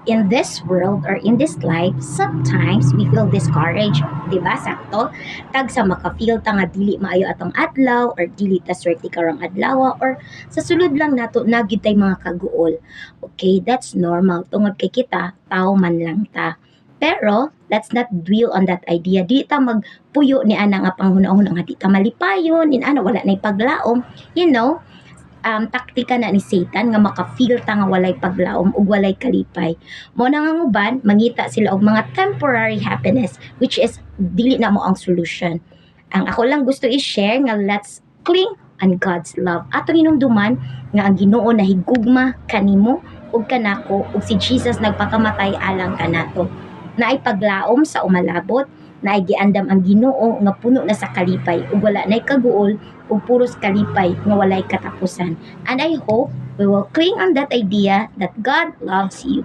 in this world or in this life, sometimes we feel discouraged. Diba? Sakto? Tag sa maka-feel ta nga dili maayo atong adlaw or dili ta swerte karong adlaw or sa sulod lang nato nagid tay mga kaguol. Okay, that's normal. Tungod kay kita, tao man lang ta. Pero, let's not dwell on that idea. Di ta magpuyo ni ana nga panghunahon nga di ta malipayon, in ana wala na paglaom. You know, taktika na ni Satan nga maka-feel ta nga walay paglaom ug walay kalipay. Mo na nga nguban, mangita sila og mga temporary happiness which is dili na mo ang solution. Ang ako lang gusto i-share nga let's cling on God's love. Ato hinumduman nga ang Ginoo nahigugma kanimo ug kanako ug si Jesus nagpakamatay alang kanato. Naay paglaom sa umalabot, naay giandam ang Ginoo nga puno na sa kalipay ug wala nay kaguol ug puros kalipay nga walay katapusan. And I hope we will cling on that idea that God loves you.